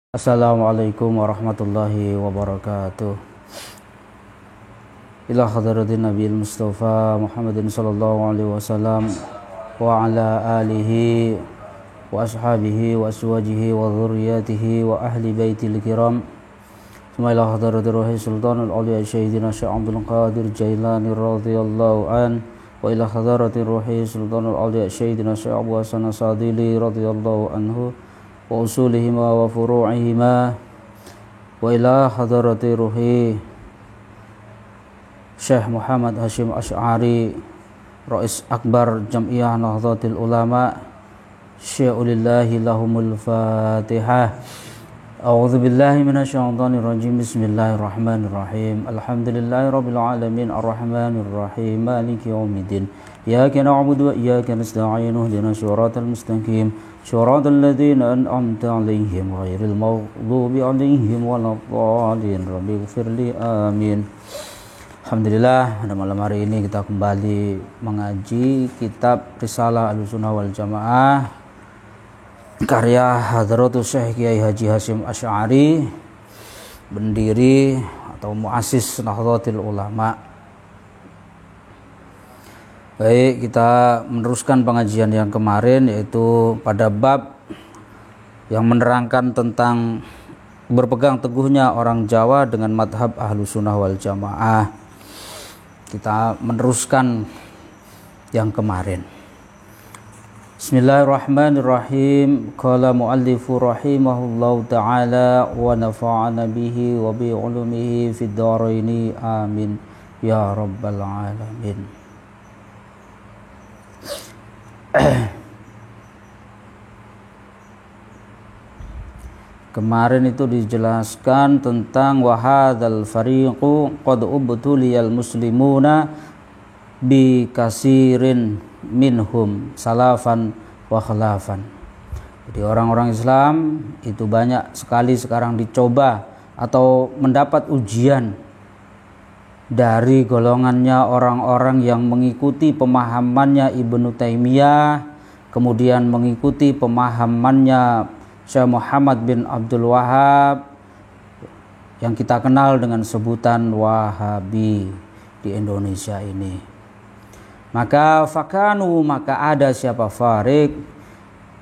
Assalamualaikum warahmatullahi wabarakatuh. Ila hadratin Nabi Mustafa Muhammadin sallallahu alaihi wasallam wa ala alihi wa ashabihi wa aswajihi wa dhurriyyatihi wa ahli baitil kiram. Suma ila hadratir Ruhi Sultanul Auliya Sayyidina Syekh Abdul Qadir Jailani radhiyallahu an wa ila hadratir Ruhi Sultanul Auliya Sayyidina Syekh Abu Hasan As-Sadili radhiyallahu anhu wa usulihima wa furu'ihima wa ila hadrati ruhi Syekh Muhammad Hashim Asy'ari Rais Akbar Jam'iyah Nahdlatul Ulama Syai'ulillahi lahumul Fatihah. A'udzu billahi minasyaitonir rajim. Bismillahirrahmanirrahim. Alhamdulillahi rabbil alamin arrahmanir rahim maliki yaumiddin. Iyyaka na'budu wa iyyaka nasta'in ihdinas siratal mustaqim siratal ladzina an'amta 'alaihim ghairil maghdubi 'alaihim waladdallin. Rabbighfirli amin. Alhamdulillah, pada malam hari ini kita kembali mengaji kitab Risalah Ahlussunnah wal Jamaah karya Hadratus Syekh Kiai Haji Hashim Asy'ari, pendiri atau muassis Nahdlatul Ulama. Baik, kita meneruskan pengajian yang kemarin, yaitu pada bab yang menerangkan tentang berpegang teguhnya orang Jawa dengan madhab Ahlussunnah wal Jamaah. Kita meneruskan yang kemarin. Bismillahirrahmanirrahim. Qala muallifu rahimahullahu ta'ala wa nafa'ana bihi wa bi ulumihi fid dharaini amin ya rabbal alamin. Kemarin itu dijelaskan tentang wahadzal fariqu qad ubtuliyal muslimuna bi kasirin minhum salafan wa khalafan. Jadi orang-orang Islam itu banyak sekali sekarang dicoba atau mendapat ujian dari golongannya orang-orang yang mengikuti pemahamannya Ibnu Taimiyah, kemudian mengikuti pemahamannya Syekh Muhammad bin Abdul Wahhab yang kita kenal dengan sebutan Wahabi di Indonesia ini. Maka ada siapa farik,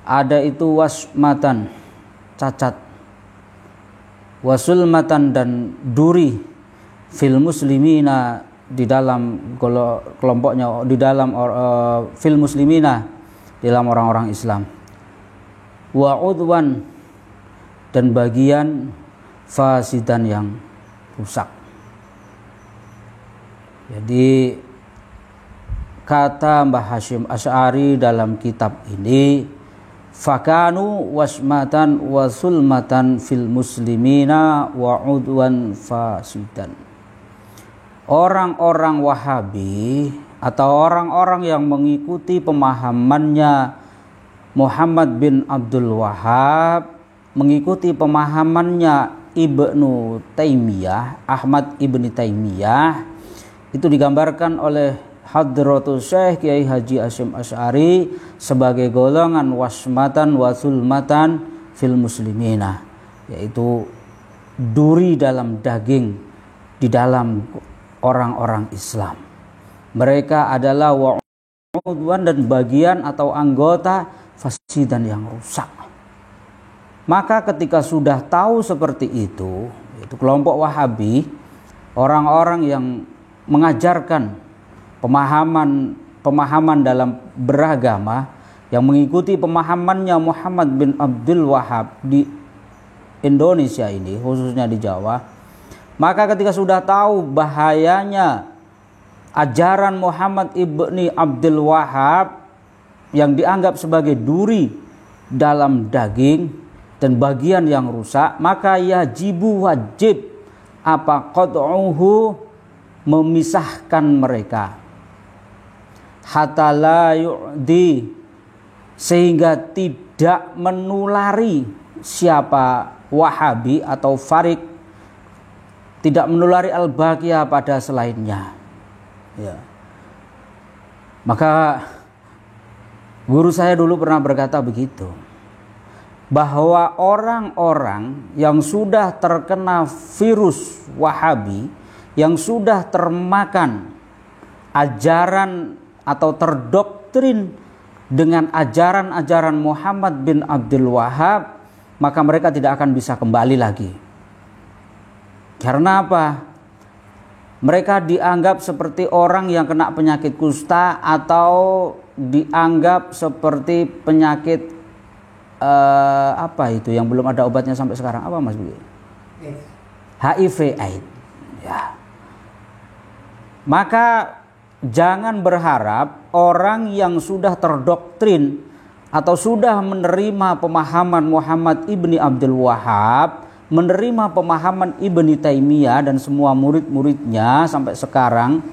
ada itu wasmatan, cacat, wasulmatan dan duri, fil muslimina di dalam kelompoknya, di dalam fil muslimina di dalam orang-orang Islam, wa udwan dan bagian fasidan yang rusak. Jadi kata Mbah Hashim Asy'ari dalam kitab ini, fakanu wasmatan wasulmatan fil muslimina wa udwan fasidan. Orang-orang Wahabi atau orang-orang yang mengikuti pemahamannya Muhammad bin Abdul Wahhab, mengikuti pemahamannya Ibnu Taimiyah, Ahmad Ibni Taimiyah, itu digambarkan oleh Hadratus Syekh Kiai Haji Hashim Asy'ari sebagai golongan wasmatan wasulmatan fil muslimina, yaitu duri dalam daging di dalam orang-orang Islam. Mereka adalah wa'udwan dan bagian atau anggota fasidan yang rusak. Maka ketika sudah tahu seperti itu kelompok Wahabi, orang-orang yang mengajarkan pemahaman dalam beragama, yang mengikuti pemahamannya Muhammad bin Abdul Wahhab di Indonesia ini, khususnya di Jawa. Maka ketika sudah tahu bahayanya ajaran Muhammad ibni Abdul Wahhab yang dianggap sebagai duri dalam daging dan bagian yang rusak, maka wajib apa qat'uhu, memisahkan mereka, hatta la yu'di, sehingga tidak menulari siapa Wahabi atau Farik, tidak menulari Al-Baqiyah pada selainnya. Ya. Maka guru saya dulu pernah berkata begitu, bahwa orang-orang yang sudah terkena virus Wahabi, yang sudah termakan ajaran atau terdoktrin dengan ajaran-ajaran Muhammad bin Abdul Wahab, maka mereka tidak akan bisa kembali lagi. Karena apa? Mereka dianggap seperti orang yang kena penyakit kusta, atau dianggap seperti penyakit apa itu yang belum ada obatnya sampai sekarang, apa Mas Budi? HIV AIDS. Ya. Maka jangan berharap orang yang sudah terdoktrin atau sudah menerima pemahaman Muhammad ibni Abdul Wahab, menerima pemahaman Ibni Taimiyah dan semua murid-muridnya sampai sekarang,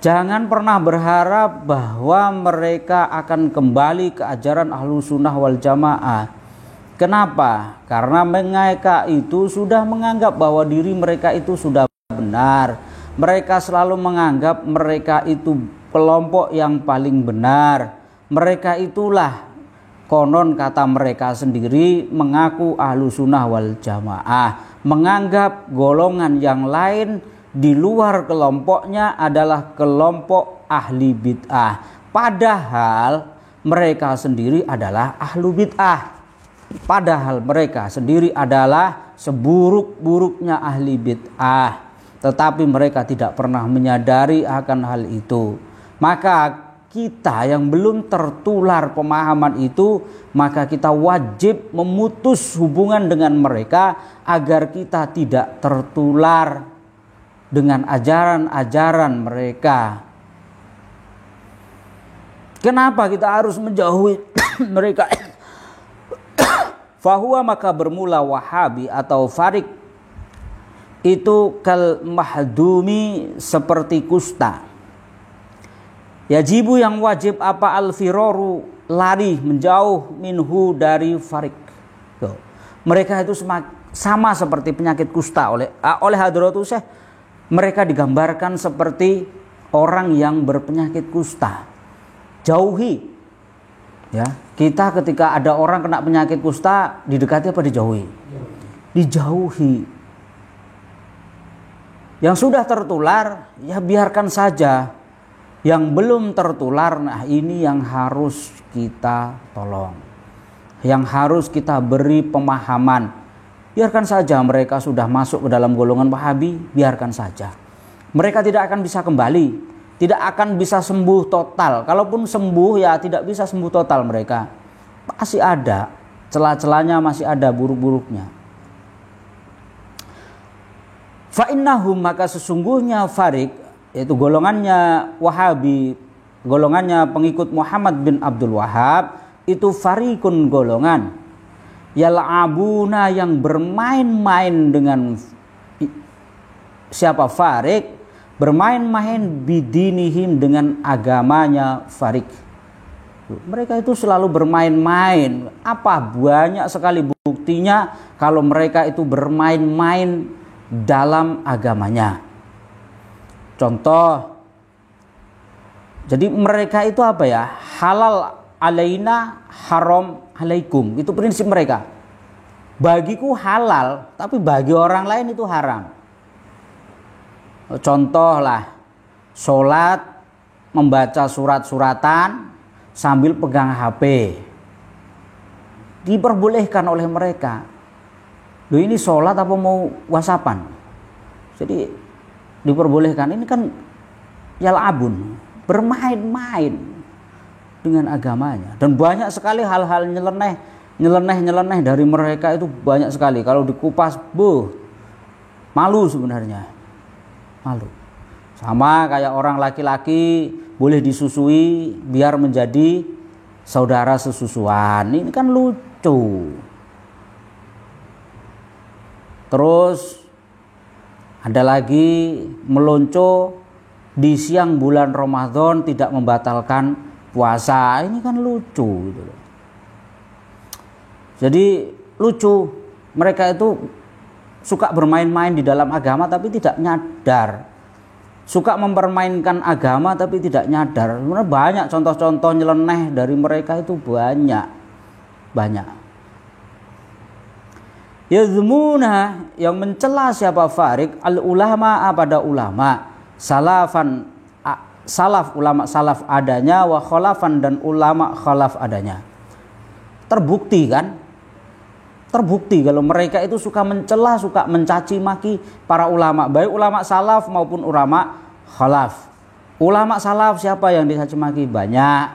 jangan pernah berharap bahwa mereka akan kembali ke ajaran Ahlussunnah wal Jamaah. Kenapa? Karena mereka itu sudah menganggap bahwa diri mereka itu sudah benar. Mereka selalu menganggap mereka itu kelompok yang paling benar. Mereka itulah, konon kata mereka sendiri, mengaku Ahlussunnah wal Jamaah, menganggap golongan yang lain di luar kelompoknya adalah kelompok ahli bid'ah. Padahal mereka sendiri adalah ahlu bid'ah. Padahal mereka sendiri adalah seburuk-buruknya ahli bid'ah. Tetapi mereka tidak pernah menyadari akan hal itu. Maka kita yang belum tertular pemahaman itu, maka kita wajib memutus hubungan dengan mereka agar kita tidak tertular dengan ajaran-ajaran mereka. Kenapa kita harus menjauhi mereka? Fahuwa, maka bermula Wahabi atau Farik itu kal mahdumi, seperti kusta. Yajibu, yang wajib apa, al-firaru, lari menjauh, minhu, dari Farik. Mereka itu sama seperti penyakit kusta oleh Hadratus Syekh. Mereka digambarkan seperti orang yang berpenyakit kusta. Jauhi. Ya, kita ketika ada orang kena penyakit kusta, didekati apa dijauhi? Dijauhi. Yang sudah tertular, ya biarkan saja. Yang belum tertular, nah ini yang harus kita tolong, yang harus kita beri pemahaman. Biarkan saja mereka sudah masuk ke dalam golongan Wahabi, biarkan saja. Mereka tidak akan bisa kembali, tidak akan bisa sembuh total. Kalaupun sembuh, ya tidak bisa sembuh total mereka. Masih ada celah-celahnya, masih ada buruk-buruknya. Fa'innahum, maka sesungguhnya Farik, yaitu golongannya Wahabi, golongannya pengikut Muhammad bin Abdul Wahab, itu farikun, golongan yal'abuna, yang bermain-main dengan siapa? Farik, bermain-main bidinihim, dengan agamanya Farik. Mereka itu selalu bermain-main. Apa? Banyak sekali buktinya kalau mereka itu bermain-main dalam agamanya. Contoh, jadi mereka itu apa ya? Halal alaina, haram alaikum. Itu prinsip mereka. Bagiku halal, tapi bagi orang lain itu haram. Contoh lah, sholat, membaca surat-suratan sambil pegang HP. Diperbolehkan oleh mereka. Loh, ini sholat apa mau whatsappan? Jadi diperbolehkan. Ini kan yal'abun, bermain-main dengan agamanya. Dan banyak sekali hal-hal nyeleneh dari mereka itu banyak sekali. Kalau dikupas, malu sebenarnya. Malu. Sama kayak orang laki-laki boleh disusui biar menjadi saudara sesusuan. Ini kan lucu. Terus ada lagi melonco di siang bulan Ramadan tidak membatalkan puasa. Ini kan lucu gitu loh. Jadi lucu, mereka itu suka bermain-main di dalam agama tapi tidak nyadar. Suka mempermainkan agama tapi tidak nyadar. Sebenarnya banyak contoh-contoh nyeleneh dari mereka itu banyak. banyak. Yazmuna, yang mencela siapa farik, al ulama pada ulama, salafan salaf, ulama salaf adanya, wa khalafan, dan ulama khalaf adanya. Terbukti kan? Terbukti kalau mereka itu suka mencela, suka mencaci maki para ulama, baik ulama salaf maupun ulama khalaf. Ulama salaf siapa yang dicaci maki? Banyak,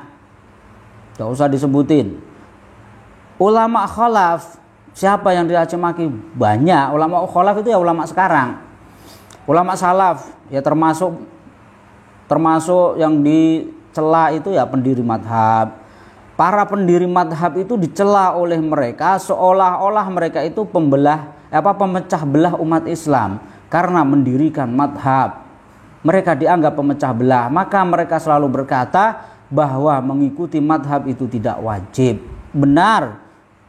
gak usah disebutin. Ulama khalaf siapa yang dicaci maki? Banyak. Ulama khalaf itu ya ulama sekarang. Ulama salaf ya termasuk yang dicela itu ya pendiri madhab. Para pendiri madhab itu dicela oleh mereka seolah-olah mereka itu pemecah belah umat Islam karena mendirikan madhab. Mereka dianggap pemecah belah, maka mereka selalu berkata bahwa mengikuti madhab itu tidak wajib. Benar,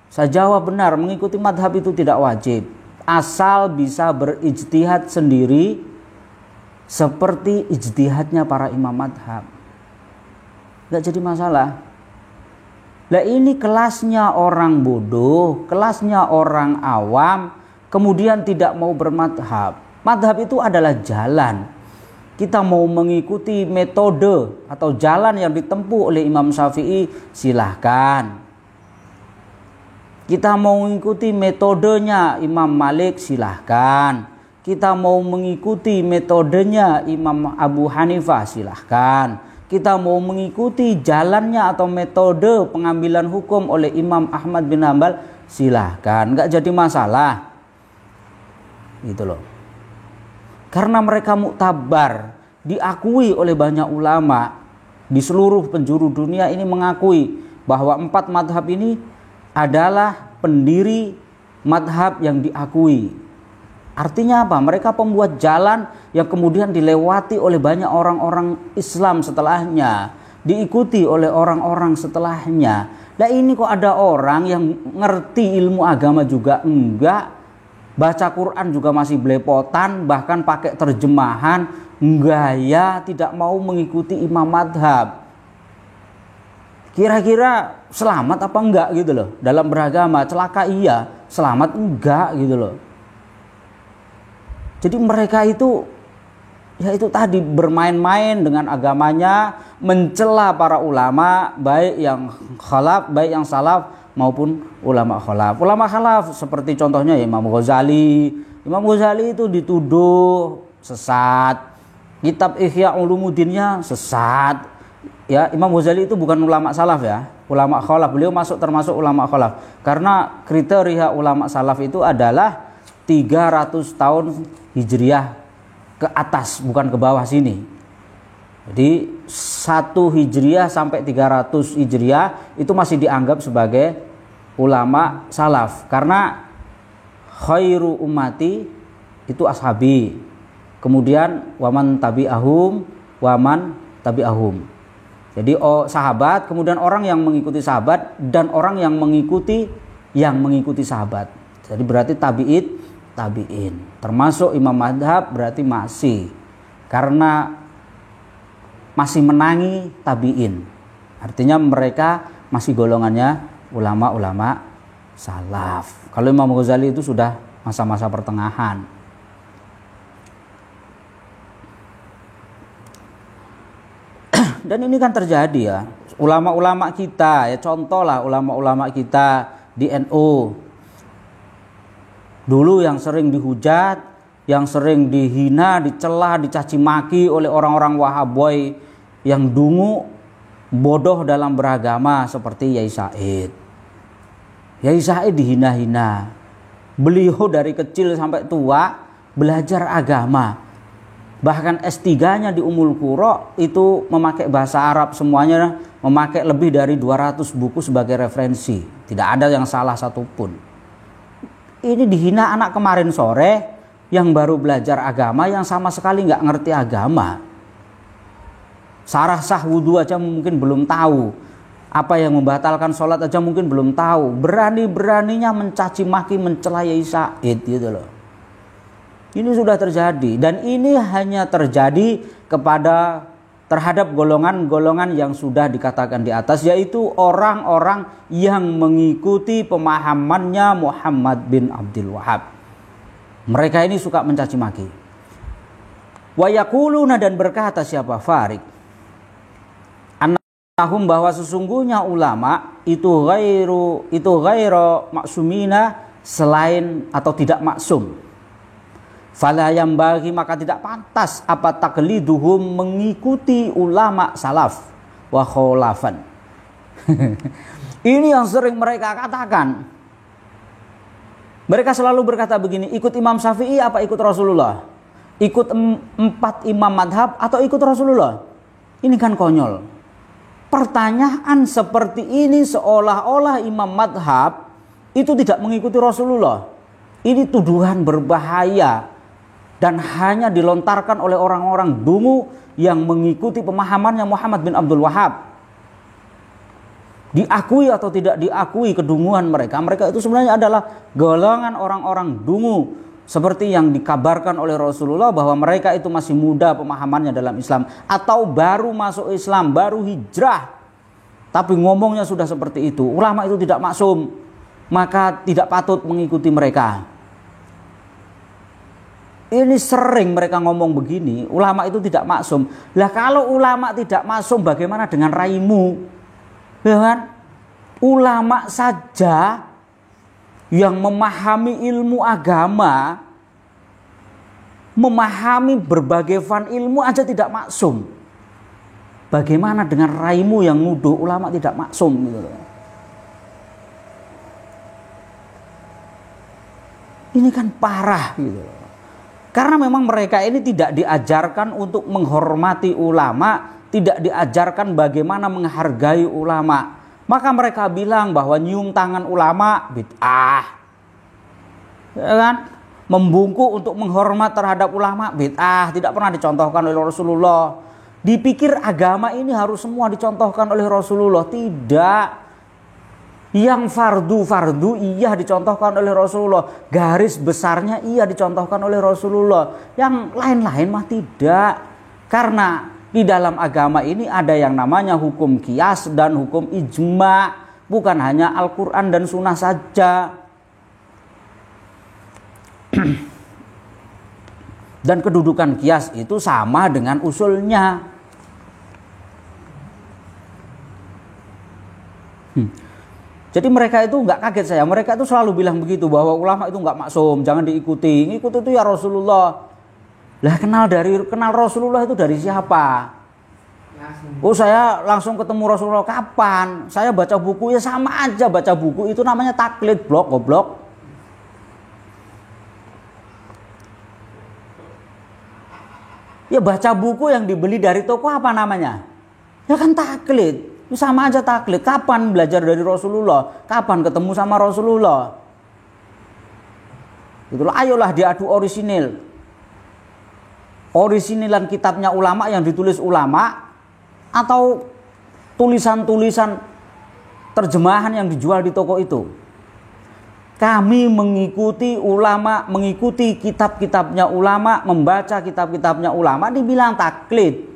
saya jawab benar, mengikuti madhab itu tidak wajib, asal bisa berijtihad sendiri seperti ijtihadnya para imam madhab, gak jadi masalah. Lah ini kelasnya orang bodoh, kelasnya orang awam, kemudian tidak mau bermadhab. Madhab itu adalah jalan. Kita mau mengikuti metode atau jalan yang ditempuh oleh Imam Syafi'i, silahkan. Kita mau mengikuti metodenya Imam Malik, silahkan. Kita mau mengikuti metodenya Imam Abu Hanifah, silahkan. Kita mau mengikuti jalannya atau metode pengambilan hukum oleh Imam Ahmad bin Hambal, silahkan, nggak jadi masalah, gitu loh. Karena mereka muktabar, diakui oleh banyak ulama di seluruh penjuru dunia ini, mengakui bahwa 4 madhab ini adalah pendiri madhab yang diakui. Artinya apa? Mereka pembuat jalan yang kemudian dilewati oleh banyak orang-orang Islam setelahnya, diikuti oleh orang-orang setelahnya. Nah ini kok ada orang yang ngerti ilmu agama juga enggak, baca Quran juga masih belepotan, bahkan pakai terjemahan, gaya tidak mau mengikuti imam madhab. Kira-kira selamat apa enggak gitu loh dalam beragama? Celaka iya, selamat enggak gitu loh. Jadi mereka itu ya itu tadi, bermain-main dengan agamanya, mencela para ulama, baik yang khalaf, baik yang salaf maupun ulama khalaf. Ulama khalaf seperti contohnya ya Imam Ghazali. Imam Ghazali itu dituduh sesat. Kitab Ihya Ulumuddinnya sesat. Ya, Imam Ghazali itu bukan ulama salaf ya, ulama khalaf. Beliau termasuk ulama khalaf. Karena kriteria ulama salaf itu adalah 300 tahun Hijriah ke atas, bukan ke bawah sini. Jadi 1 Hijriah sampai 300 Hijriah itu masih dianggap sebagai ulama salaf. Karena khairu ummati itu ashabi. Kemudian waman tabi'ahum, waman tabi'ahum. Jadi sahabat, kemudian orang yang mengikuti sahabat, dan orang yang mengikuti sahabat. Jadi berarti tabi'in. Termasuk imam madhab berarti masih, karena masih menangi tabi'in. Artinya mereka masih golongannya ulama-ulama salaf. Kalau Imam Ghazali itu sudah masa-masa pertengahan. Dan ini kan terjadi ya. Ulama-ulama kita, ya contohlah ulama-ulama kita di NU. Dulu yang sering dihujat, yang sering dihina, dicela, dicaci maki oleh orang-orang Wahaboy yang dungu, bodoh dalam beragama seperti Yai Said. Yai Said dihina-hina. Beliau dari kecil sampai tua belajar agama. Bahkan S3-nya di Ummul Qura itu memakai bahasa Arab semuanya, memakai lebih dari 200 buku sebagai referensi. Tidak ada yang salah satupun. Ini dihina anak kemarin sore yang baru belajar agama, yang sama sekali nggak ngerti agama. Sarah sah wudhu aja mungkin belum tahu. Apa yang membatalkan sholat aja mungkin belum tahu. Berani-beraninya mencaci maki, mencela Yai Said gitu loh. Ini sudah terjadi, dan ini hanya terjadi kepada terhadap golongan-golongan yang sudah dikatakan di atas, yaitu orang-orang yang mengikuti pemahamannya Muhammad bin Abdul Wahhab. Mereka ini suka mencaci maki. Wa yaquluna, dan berkata siapa? Farik, annahum, bahwa sesungguhnya ulama itu ghairu maksumina, selain atau tidak maksum. Fala yang bagi, maka tidak pantas apa taqliduhum, mengikuti ulama salaf wa kholafan. Ini yang sering mereka katakan. Mereka selalu berkata begini, ikut Imam Syafi'i apa ikut Rasulullah? Ikut 4 imam madhab atau ikut Rasulullah? Ini kan konyol. Pertanyaan seperti ini seolah-olah imam madhab itu tidak mengikuti Rasulullah. Ini tuduhan berbahaya dan hanya dilontarkan oleh orang-orang dungu yang mengikuti pemahamannya Muhammad bin Abdul Wahhab. Diakui atau tidak diakui kedunguan mereka, mereka itu sebenarnya adalah golongan orang-orang dungu, seperti yang dikabarkan oleh Rasulullah bahwa mereka itu masih muda pemahamannya dalam Islam, atau baru masuk Islam, baru hijrah, tapi ngomongnya sudah seperti itu. Ulama itu tidak maksum, maka tidak patut mengikuti mereka. Ini sering mereka ngomong begini, ulama itu tidak maksum. Lah kalau ulama tidak maksum, bagaimana dengan raimu? Ya kan? Ulama saja yang memahami ilmu agama, memahami berbagai fan ilmu aja tidak maksum. Bagaimana dengan raimu yang nuduh ulama tidak maksum gitu. Ini kan parah gitu. Karena memang mereka ini tidak diajarkan untuk menghormati ulama, tidak diajarkan bagaimana menghargai ulama. Maka mereka bilang bahwa nyium tangan ulama bid'ah. Ya kan? Membungkuk untuk menghormat terhadap ulama bid'ah, tidak pernah dicontohkan oleh Rasulullah. Dipikir agama ini harus semua dicontohkan oleh Rasulullah, tidak. Yang fardu iya dicontohkan oleh Rasulullah, garis besarnya iya dicontohkan oleh Rasulullah, yang lain-lain mah tidak. Karena di dalam agama ini ada yang namanya hukum qiyas dan hukum ijma, bukan hanya Al-Quran dan Sunnah saja. Dan kedudukan qiyas itu sama dengan usulnya. Jadi mereka itu nggak kaget saya, mereka itu selalu bilang begitu, bahwa ulama itu nggak maksum, jangan diikuti. Ngikut itu ya Rasulullah. Lah kenal Rasulullah itu dari siapa? Oh, saya langsung ketemu Rasulullah kapan? Saya baca buku, ya sama aja baca buku, itu namanya taklid, goblok. Ya baca buku yang dibeli dari toko apa namanya? Ya kan taklid. Sama aja taklid. Kapan belajar dari Rasulullah? Kapan ketemu sama Rasulullah? Itulah, ayolah diadu orisinil. Orisinilan kitabnya ulama yang ditulis ulama, atau tulisan-tulisan terjemahan yang dijual di toko itu. Kami mengikuti ulama, mengikuti kitab-kitabnya ulama, membaca kitab-kitabnya ulama, dibilang taklid.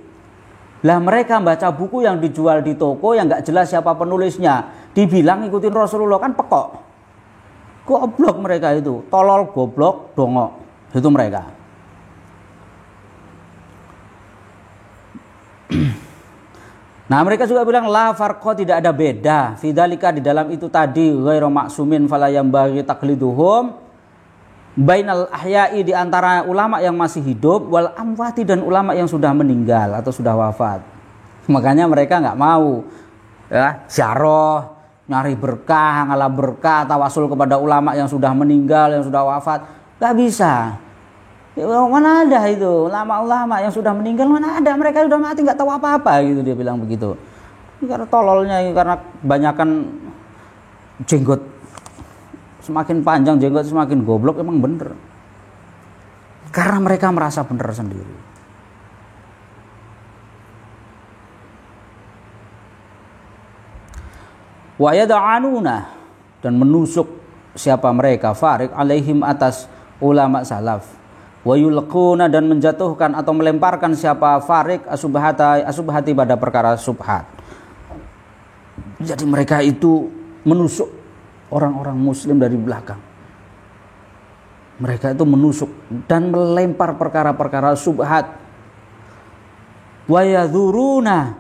Lah mereka baca buku yang dijual di toko yang nggak jelas siapa penulisnya, dibilang ngikutin Rasulullah, kan pekok. Goblok mereka itu, tolol, goblok, dongok, itu mereka. Nah mereka juga bilang la farqa, tidak ada beda, fidzalika, di dalam itu tadi, ghairu maksumin fala yambaghi taqliduhum, bainal ahya'i, di antara ulama yang masih hidup, wal amwati, dan ulama yang sudah meninggal atau sudah wafat. Makanya mereka nggak mau ya ziarah, nyari berkah, ngalah berkah, tawasul kepada ulama yang sudah meninggal, yang sudah wafat, nggak bisa. Ya, mana ada itu ulama-ulama yang sudah meninggal, mana ada, mereka sudah mati nggak tahu apa-apa gitu, dia bilang begitu. Ini karena tololnya, karena kebanyakan jenggot. Semakin panjang jenggot semakin goblok, emang bener. Karena mereka merasa bener sendiri. Wa yad'anuna, dan menusuk siapa mereka, farik alaihim, atas ulama salaf, wa yulquna dan menjatuhkan atau melemparkan siapa farik asubhati pada perkara subhat. Jadi mereka itu menusuk orang-orang muslim dari belakang. Mereka itu menusuk dan melempar perkara-perkara subhat. Wa yadhuruna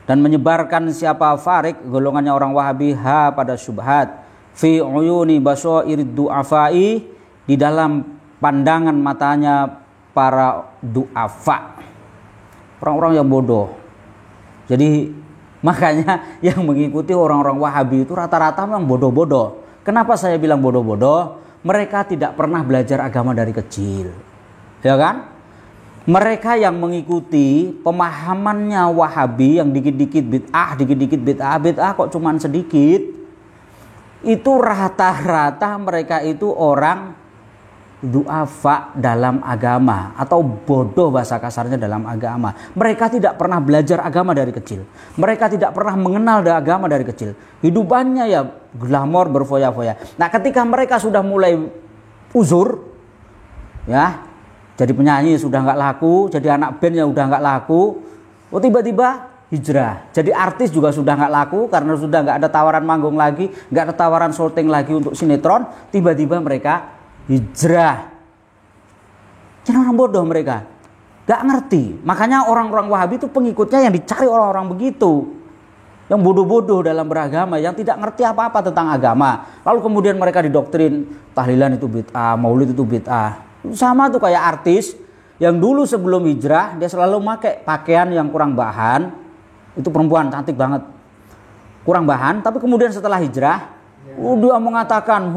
dan menyebarkan siapa farik golongannya orang Wahabi pada subhat fi uyuni basairid du'afai di dalam pandangan matanya para du'afa, orang-orang yang bodoh. Jadi makanya yang mengikuti orang-orang Wahabi itu rata-rata memang bodoh-bodoh. Kenapa saya bilang bodoh-bodoh? Mereka tidak pernah belajar agama dari kecil, ya kan? Mereka yang mengikuti pemahamannya Wahabi yang dikit-dikit bid'ah kok cuman sedikit. Itu rata-rata mereka itu orang du'afa dalam agama atau bodoh bahasa kasarnya dalam agama. Mereka tidak pernah belajar agama dari kecil. Mereka tidak pernah mengenal agama dari kecil. Hidupannya ya glamor berfoya-foya. Nah, ketika mereka sudah mulai uzur, ya, jadi penyanyi sudah nggak laku, jadi anak band yang udah nggak laku, tiba-tiba hijrah. Jadi artis juga sudah nggak laku karena sudah nggak ada tawaran manggung lagi, nggak ada tawaran syuting lagi untuk sinetron. Tiba-tiba mereka hijrah. Jadi orang bodoh mereka, gak ngerti. Makanya orang-orang Wahabi itu pengikutnya yang dicari orang-orang begitu, yang bodoh-bodoh dalam beragama, yang tidak ngerti apa-apa tentang agama. Lalu kemudian mereka didoktrin tahlilan itu bid'ah, maulid itu bid'ah. Sama tuh kayak artis yang dulu sebelum hijrah dia selalu pakai pakaian yang kurang bahan. Itu perempuan cantik banget, kurang bahan. Tapi kemudian setelah hijrah, dia mengatakan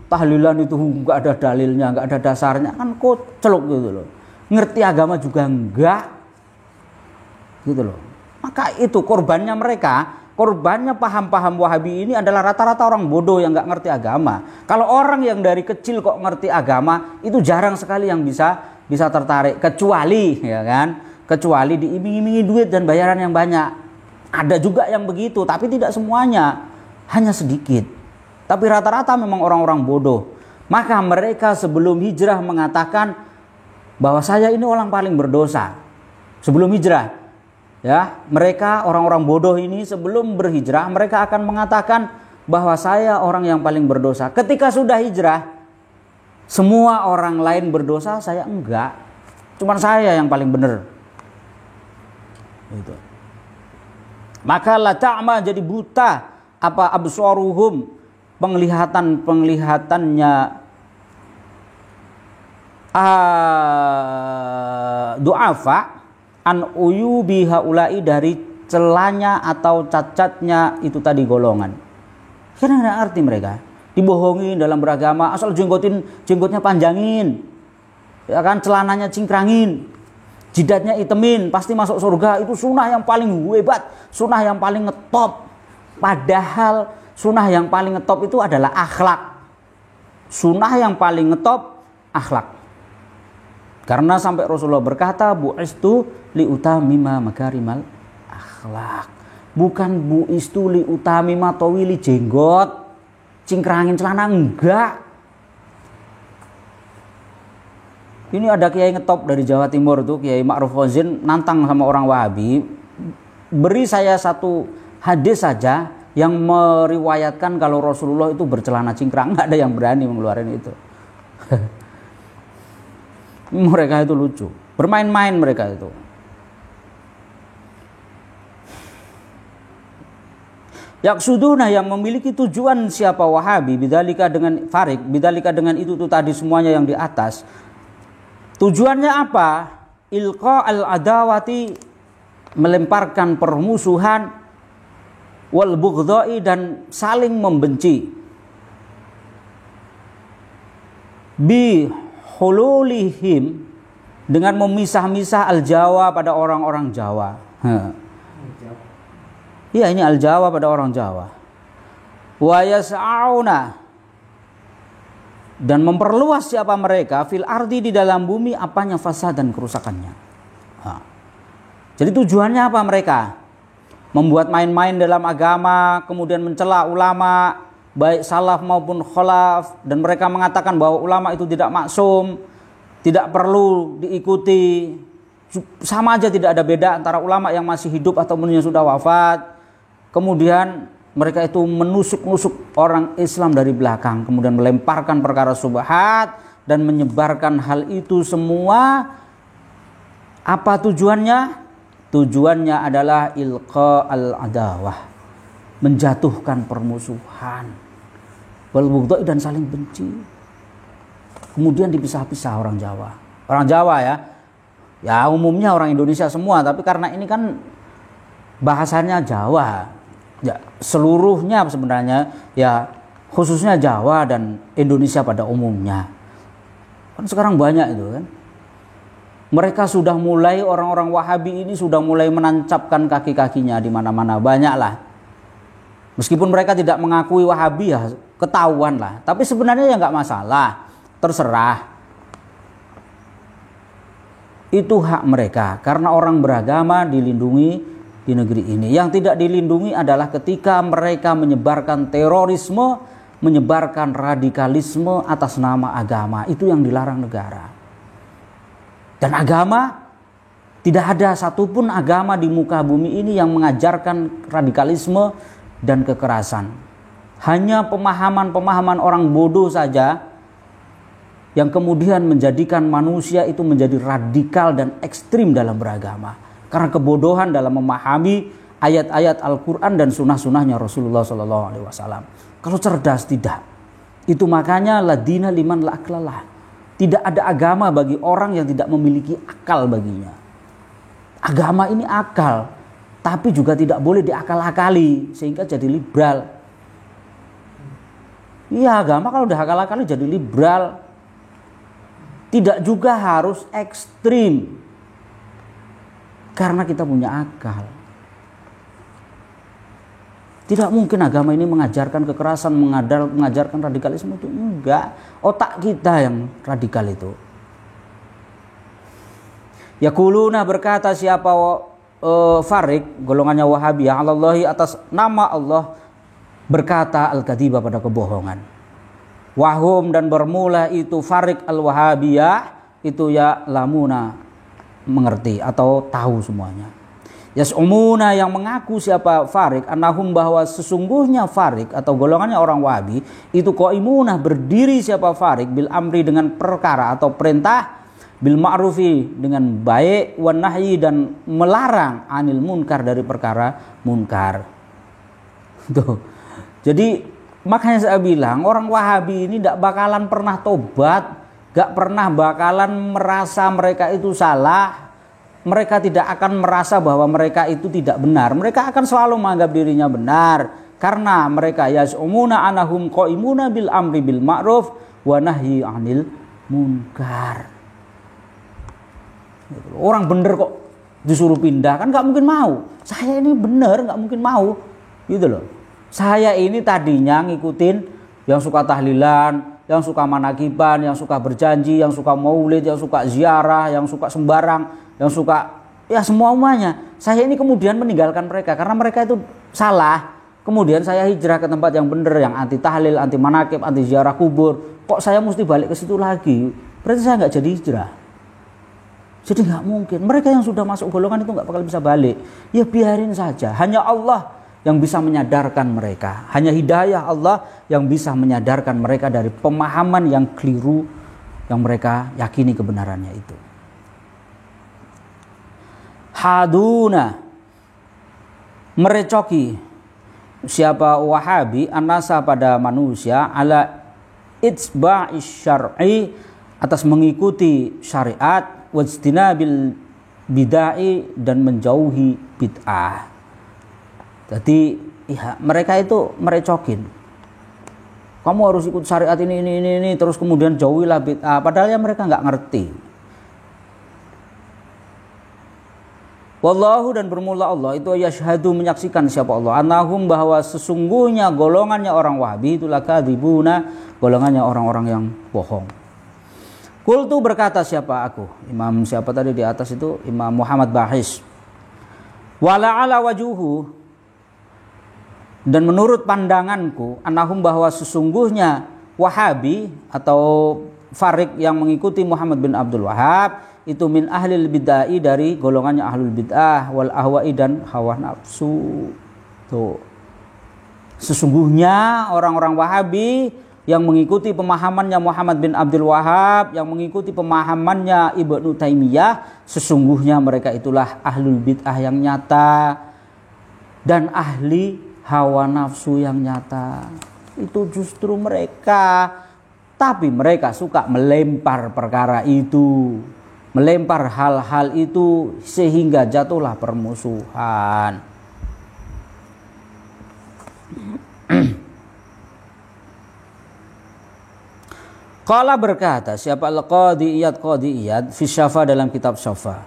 tahlilan itu nggak ada dalilnya, nggak ada dasarnya, kan koclok gitu loh. Ngerti agama juga enggak, gitu loh. Maka itu korbannya mereka, korbannya paham-paham Wahabi ini adalah rata-rata orang bodoh yang nggak ngerti agama. Kalau orang yang dari kecil kok ngerti agama, itu jarang sekali yang bisa tertarik, kecuali ya kan, kecuali diiming-imingi duit dan bayaran yang banyak. Ada juga yang begitu, tapi tidak semuanya, hanya sedikit. Tapi rata-rata memang orang-orang bodoh. Maka mereka sebelum hijrah mengatakan bahwa saya ini orang paling berdosa. Sebelum hijrah, ya, mereka orang-orang bodoh ini sebelum berhijrah mereka akan mengatakan bahwa saya orang yang paling berdosa. Ketika sudah hijrah, semua orang lain berdosa, saya enggak. Cuman saya yang paling benar. Itu. Maka la ta'ma jadi buta apa absaruhum penglihatannya du'afa an uyubi haula'i dari celanya atau cacatnya itu tadi golongan. Karena nggak arti mereka, dibohongin dalam beragama, asal jenggotnya panjangin, ya kan, celananya cingkrangin, jidatnya itemin, pasti masuk surga. Itu sunnah yang paling hebat, sunnah yang paling ngetop. Padahal sunnah yang paling ngetop itu adalah akhlak. Sunnah yang paling ngetop akhlak. Karena sampai Rasulullah berkata, bu'istu liutamima makarimal akhlak. Bukan bu'istu liutamima tawili jenggot, cingkrangin celana, enggak. Ini ada kiai ngetop dari Jawa Timur tuh, Kiai Ma'ruf Fawzin, nantang sama orang Wahabi. Beri saya satu hadis saja yang meriwayatkan kalau Rasulullah itu bercelana cingkrang. Nggak ada yang berani mengeluarkan itu. Mereka itu lucu, bermain-main mereka itu. Yaksuduna yang memiliki tujuan siapa Wahabi, bidzalika dengan farik, bidzalika dengan itu tuh tadi semuanya yang di atas. Tujuannya apa? Ilqa al-adawati, melemparkan permusuhan, wal bughdai, dan saling membenci. Bi hululihim, dengan memisah-misah al-Jawa pada orang-orang Jawa. Iya, ini al-Jawa pada orang Jawa. Wa yas'auna, dan memperluas siapa mereka fil ardi, di dalam bumi, apanya fasad dan kerusakannya. Jadi tujuannya apa mereka? Membuat main-main dalam agama, kemudian mencela ulama, baik salaf maupun khalaf, dan mereka mengatakan bahwa ulama itu tidak maksum, tidak perlu diikuti, sama aja tidak ada beda antara ulama yang masih hidup ataupun yang sudah wafat. Kemudian mereka itu menusuk-nusuk orang Islam dari belakang, kemudian melemparkan perkara syubhat dan menyebarkan hal itu semua. Apa tujuannya? Tujuannya adalah ilqa al-adawah, menjatuhkan permusuhan, wal bughdha dan saling benci. Kemudian dipisah-pisah orang Jawa. Orang Jawa ya umumnya orang Indonesia semua, tapi karena ini kan bahasanya Jawa, ya seluruhnya sebenarnya ya, khususnya Jawa dan Indonesia pada umumnya. Kan sekarang banyak itu kan. Mereka sudah mulai, orang-orang Wahabi ini sudah mulai menancapkan kaki-kakinya di mana-mana, banyaklah. Meskipun mereka tidak mengakui Wahabi ya ketahuan lah. Tapi sebenarnya ya nggak masalah, terserah. Itu hak mereka, karena orang beragama dilindungi di negeri ini. Yang tidak dilindungi adalah ketika mereka menyebarkan terorisme, menyebarkan radikalisme atas nama agama. Itu yang dilarang negara. Dan agama, tidak ada satupun agama di muka bumi ini yang mengajarkan radikalisme dan kekerasan. Hanya pemahaman-pemahaman orang bodoh saja yang kemudian menjadikan manusia itu menjadi radikal dan ekstrim dalam beragama. Karena kebodohan dalam memahami ayat-ayat Al-Quran dan sunnah-sunnahnya Rasulullah SAW. Kalau cerdas tidak. Itu makanya ladina liman la aklalah. Tidak ada agama bagi orang yang tidak memiliki akal baginya. Agama ini akal, tapi juga tidak boleh diakal-akali sehingga jadi liberal. Iya, agama kalau udah akal-akali jadi liberal. Tidak juga harus ekstrim, karena kita punya akal. Tidak mungkin agama ini mengajarkan kekerasan, mengajarkan radikalisme, itu enggak. Otak kita yang radikal itu. Yaquluna, berkata siapa Farik, golongannya Wahabiyah, Allahi, atas nama Allah, berkata al-kadhiba, pada kebohongan. Wahum, dan bermula itu Farik al-Wahabiyah itu ya lamuna, mengerti atau tahu semuanya. Yas'umuna, yang mengaku siapa Farik, annahum, bahwa sesungguhnya Farik atau golongannya orang Wahabi itu qaimuna, berdiri siapa Farik bil amri, dengan perkara atau perintah, bil ma'rufi, dengan baik, wan nahyi, dan melarang, anil munkar, dari perkara munkar. Tuh. Jadi makanya saya bilang orang Wahabi ini tidak bakalan pernah tobat, gak pernah bakalan merasa mereka itu salah. Mereka tidak akan merasa bahwa mereka itu tidak benar. Mereka akan selalu menganggap dirinya benar, karena mereka yas'umuna anahum qaimuna bil amri bil ma'ruf wa nahyi 'anil munkar. Orang bener kok disuruh pindah, kan nggak mungkin mau. Saya ini bener, nggak mungkin mau, gitu loh. Saya ini tadinya ngikutin yang suka tahlilan, yang suka manakiban, yang suka berjanji, yang suka maulid, yang suka ziarah, yang suka sembarang, yang suka ya semuanya. Saya ini kemudian meninggalkan mereka karena mereka itu salah. Kemudian saya hijrah ke tempat yang benar, yang anti tahlil, anti manakib, anti ziarah kubur. Kok saya mesti balik ke situ lagi? Berarti saya nggak jadi hijrah. Jadi nggak mungkin. Mereka yang sudah masuk golongan itu nggak bakal bisa balik. Ya biarin saja. Hanya Allah yang bisa menyadarkan mereka. Hanya hidayah Allah yang bisa menyadarkan mereka dari pemahaman yang keliru yang mereka yakini kebenarannya itu. Haduna, merecoki siapa Wahabi anasa, pada manusia, ala itsba'is syar'i, atas mengikuti syariat, wajtinabil bid'ah, dan menjauhi bid'ah. Jadi ya, mereka itu merecokin. Kamu harus ikut syariat ini, terus kemudian jauhilah bid'ah. Padahal ya mereka nggak ngerti. Wallahu, dan bermula Allah itu yashhadu, menyaksikan siapa Allah, annahum, bahwa sesungguhnya golongannya orang Wahabi itulah kadzibuna, golongannya orang-orang yang bohong. Qultu, berkata siapa aku, Imam siapa tadi di atas itu, Imam Muhammad Bahis. Wala'ala wajuhu, dan menurut pandanganku, annahum, bahwa sesungguhnya Wahabi atau farik yang mengikuti Muhammad bin Abdul Wahhab itu min ahlil bid'ah, dari golongannya ahlul bid'ah wal ahwa'i dan hawa nafsu. Tuh. Sesungguhnya orang-orang Wahabi yang mengikuti pemahamannya Muhammad bin Abdul Wahhab, yang mengikuti pemahamannya Ibnu Taimiyah, sesungguhnya mereka itulah ahlul bid'ah yang nyata dan ahli hawa nafsu yang nyata. Itu justru mereka. Tapi mereka suka melempar perkara itu, melempar hal-hal itu sehingga jatuhlah permusuhan. Qala berkata siapa Al-Qadi Iyad fi Syafa dalam kitab Syafa.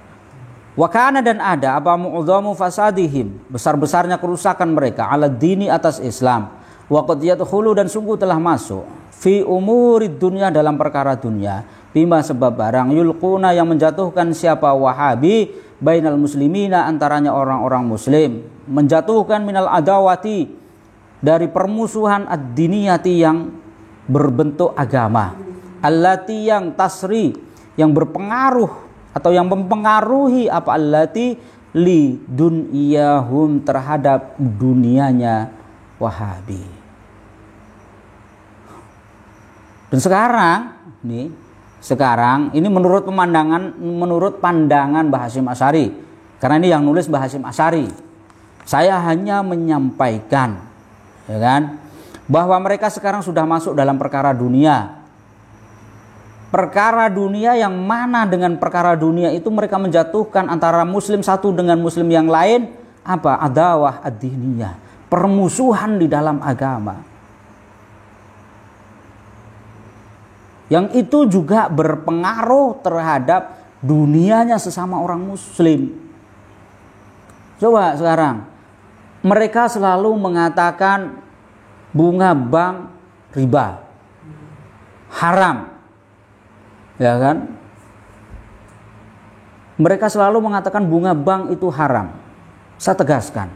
Wa kana dan ada apa mu'dhamu fasadihim, besar-besarnya kerusakan mereka ala dini atas Islam. Wa qad yadkhulu dan sungguh telah masuk fi umurid dunya dalam perkara dunia bima sebab barang yulquna yang menjatuhkan siapa Wahabi bainal muslimina antaranya orang-orang muslim, menjatuhkan minal adawati dari permusuhan ad-diniyati yang berbentuk agama, allati yang tasri yang berpengaruh atau yang mempengaruhi apa allati li dunyahum terhadap dunianya Wahabi. Dan sekarang ini menurut pandangan Mbah Hasyim Asy'ari, karena ini yang nulis Mbah Hasyim Asy'ari. Saya hanya menyampaikan, ya kan, bahwa mereka sekarang sudah masuk dalam perkara dunia. Perkara dunia yang mana dengan perkara dunia itu mereka menjatuhkan antara muslim satu dengan muslim yang lain apa? Adawah ad-diniyah, permusuhan di dalam agama. Yang itu juga berpengaruh terhadap dunianya sesama orang muslim. Coba sekarang, mereka selalu mengatakan bunga bank riba, haram, ya kan? Mereka selalu mengatakan bunga bank itu haram. Saya tegaskan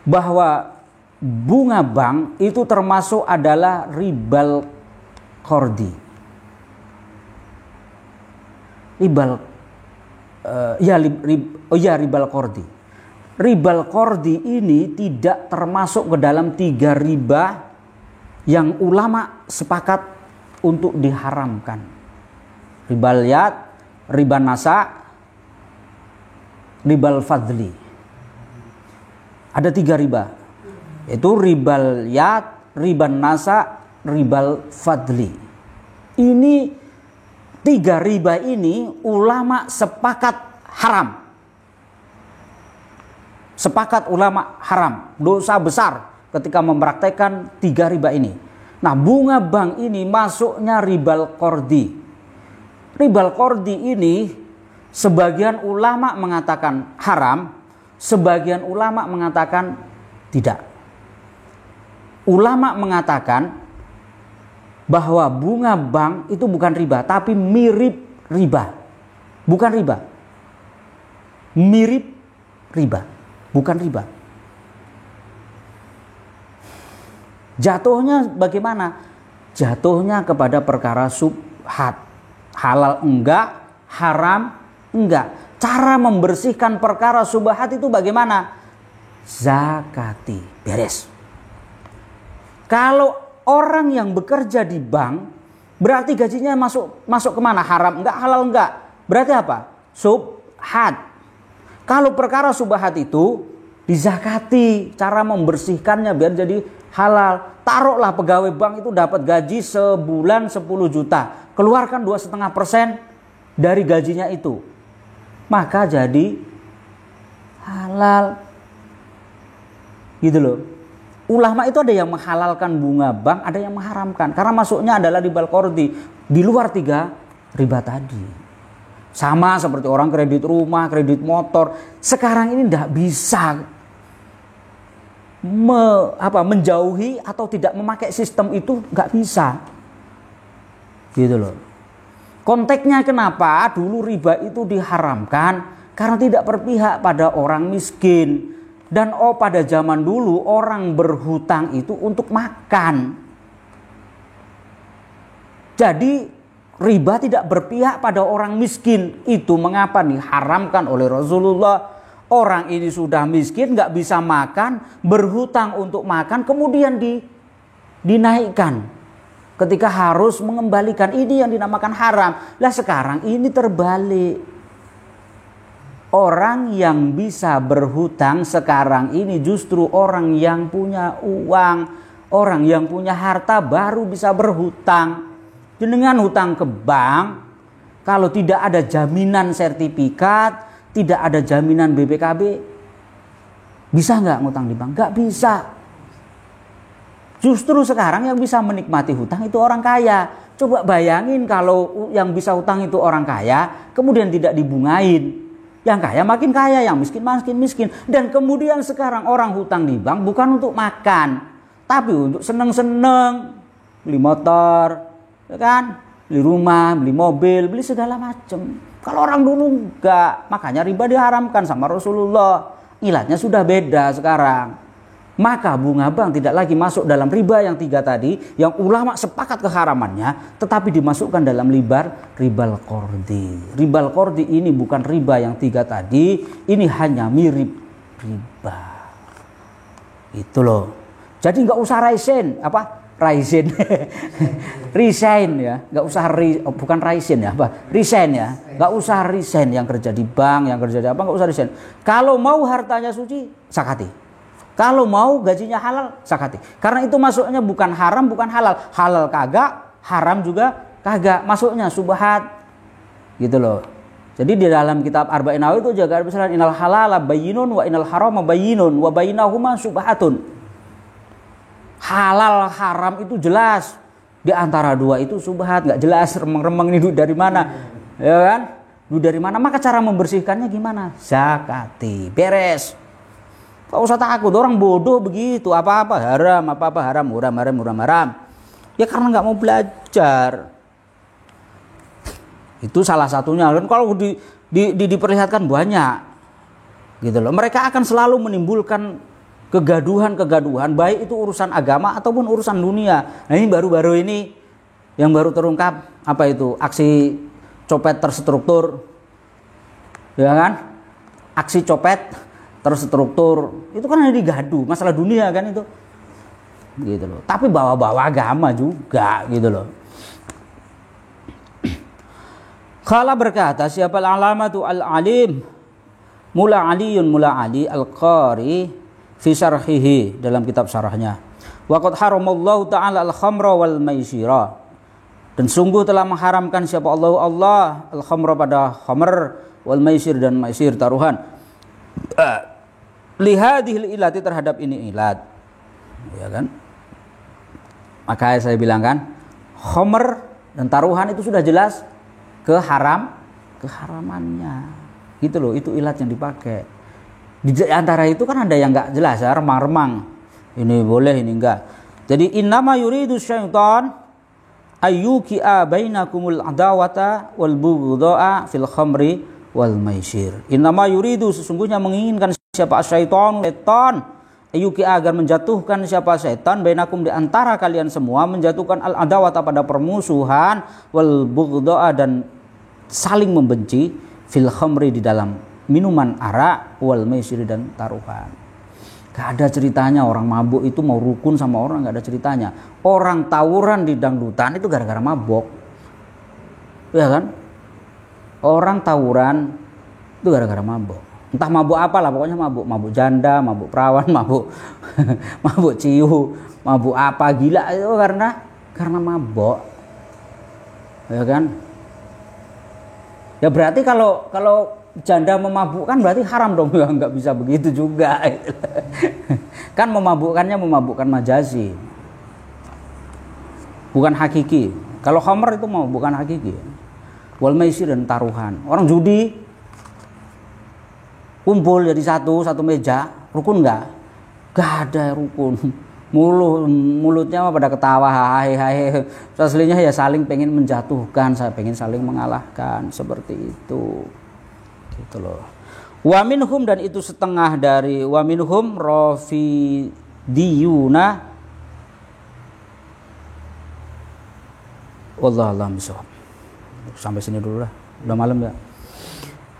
bahwa bunga bank itu termasuk adalah ribal qardi. Ribal qardi. Ribal qardi ini tidak termasuk ke dalam 3 riba yang ulama sepakat untuk diharamkan. Ribal yad, riba nasa, ribal fadli. Ada 3 riba. Itu ribal yad, riban nasa, ribal fadli. Ini 3 riba ini ulama sepakat haram. Sepakat ulama haram, dosa besar ketika mempraktekkan 3 riba ini. Nah, bunga bank ini masuknya ribal qardi. Ribal qardi ini sebagian ulama mengatakan haram, sebagian ulama mengatakan tidak. Ulama mengatakan bahwa bunga bank itu bukan riba, tapi mirip riba. Bukan riba. Mirip riba, bukan riba. Jatuhnya bagaimana? Jatuhnya kepada perkara subhat. Halal enggak, haram enggak. Cara membersihkan perkara subhat itu bagaimana? Zakati, beres. Kalau orang yang bekerja di bank berarti gajinya masuk kemana? Haram enggak, halal enggak. Berarti apa? Subhat. Kalau perkara subhat itu dizakati, cara membersihkannya biar jadi halal. Taruhlah pegawai bank itu dapat gaji sebulan 10 juta. Keluarkan 2,5% dari gajinya itu. Maka jadi halal. Gitu loh. Ulama itu ada yang menghalalkan bunga bank, ada yang mengharamkan. Karena masuknya adalah ribal qardi. Di luar 3 riba tadi. Sama seperti orang kredit rumah, kredit motor. Sekarang ini tidak bisa menjauhi atau tidak memakai sistem itu, nggak bisa. Gitu loh. Konteksnya kenapa dulu riba itu diharamkan? Karena tidak berpihak pada orang miskin. Dan pada zaman dulu orang berhutang itu untuk makan. Jadi riba tidak berpihak pada orang miskin. Itu mengapa diharamkan oleh Rasulullah. Orang ini sudah miskin, nggak bisa makan, berhutang untuk makan, kemudian dinaikkan. Ketika harus mengembalikan, ini yang dinamakan haram. Lah sekarang ini terbalik. Orang yang bisa berhutang sekarang ini justru orang yang punya uang, orang yang punya harta baru bisa berhutang. Dengan hutang ke bank, kalau tidak ada jaminan sertifikat, tidak ada jaminan BPKB, bisa nggak ngutang di bank? Nggak bisa. Justru sekarang yang bisa menikmati hutang itu orang kaya. Coba bayangin kalau yang bisa hutang itu orang kaya, kemudian tidak dibungain. Yang kaya makin kaya, yang miskin makin miskin. Dan kemudian sekarang orang hutang di bank bukan untuk makan, tapi untuk seneng-seneng, beli motor, ya kan? Beli rumah, beli mobil, beli segala macam. Kalau orang dulu enggak, makanya riba diharamkan sama Rasulullah. Ilatnya sudah beda sekarang. Maka bunga bank tidak lagi masuk dalam riba yang 3 tadi, yang ulama sepakat keharamannya, tetapi dimasukkan dalam ribal qardi. Ribal qardi ini bukan riba yang 3 tadi, ini hanya mirip riba. Itu loh. Jadi nggak usah resign ya, nggak usah bukan resign ya, resign ya, nggak usah resign yang kerja di bank, yang kerja di apa, nggak usah resign. Kalau mau hartanya suci, zakati. Kalau mau gajinya halal, zakati. Karena itu masuknya bukan haram, bukan halal. Halal kagak, haram juga kagak. Masuknya subhat. Gitu loh. Jadi di dalam kitab Arba'in Nawawi itu juga ada misalnya innal halala bayyinun wa innal harama bayyinun wa bainahuma subhatun. Halal haram itu jelas. Di antara dua itu subhat, enggak jelas remeng-remeng ini duit dari mana. Ya kan? Duit dari mana? Maka cara membersihkannya gimana? Zakati. Beres. Gak usah takut, orang bodoh begitu, apa-apa haram, haram. Ya karena nggak mau belajar. Itu salah satunya. Dan kalau diperlihatkan banyak, gitu loh. Mereka akan selalu menimbulkan kegaduhan, baik itu urusan agama ataupun urusan dunia. Nah ini baru-baru ini yang baru terungkap apa itu aksi copet terstruktur, ya kan? Aksi copet terstruktur itu kan ada digadu masalah dunia kan itu, gitu loh. Tapi bawa-bawa agama juga, gitu loh. Khala berkata, siapa al-alamatu al-alim Mula Ali al-Qari fi syarhihi, dalam kitab syarahnya. Wa qad haramallahu ta'ala al-khamra wal maisira, dan sungguh telah mengharamkan siapa Allah al-khamra pada khamr, wal maisir dan maisir taruhan. Lihadihil ilati, terhadap ini ilat, ya kan? Maka saya bilang kan, khamr dan taruhan itu sudah jelas keharamannya, gitu loh. Itu ilat yang dipakai. Di antara itu kan ada yang nggak jelas ya, remang-remang, ini boleh ini enggak. Jadi innama yuridu syaitan ayyuki'a bainakumul adawata wal bughdha'a fil khamri wal maisir. Innama yuridu, sesungguhnya menginginkan siapa setan ayyuki, agar menjatuhkan siapa setan bainakum, di antara kalian semua, menjatuhkan al adawata pada permusuhan, wal bughdha'a dan saling membenci, fil khamri di dalam minuman arak, wal maisir dan taruhan. Gak ada ceritanya orang mabuk itu mau rukun sama orang, gak ada ceritanya. Orang tawuran di dangdutan itu gara-gara mabuk, ya kan? Orang tawuran itu gara-gara mabuk. Entah mabuk apalah, pokoknya mabuk janda, mabuk perawan, mabuk ciu, mabuk apa, gila itu karena mabuk, ya kan? Ya berarti kalau janda memabukkan berarti haram dong, ya nggak bisa begitu juga. Kan memabukkan majazi, bukan hakiki. Kalau khamr itu bukan hakiki. Wal maisir dan taruhan. Orang judi kumpul jadi satu meja, rukun nggak? Gak ada rukun. Mulutnya pada ketawa, hai. Aslinya ya saling pengen menjatuhkan, saya pengen saling mengalahkan, seperti itu. Gitu loh. Wa minhum, dan itu setengah dari wa minhum rafidiyuna. Wallahu a'lam bishawab. sampai sini dulu lah, udah malam ya.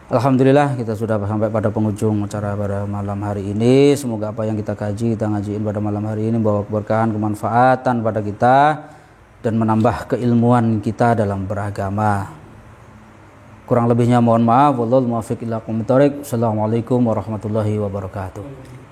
Alhamdulillah kita sudah sampai pada penghujung acara pada malam hari ini. Semoga apa yang kita kaji, kita ngajiin pada malam hari ini membawa keberkahan, kemanfaatan pada kita dan menambah keilmuan kita dalam beragama. Kurang lebihnya mohon maaf. Wallahul muwaffiq ila aqwamit thoriq. Assalamualaikum warahmatullahi wabarakatuh.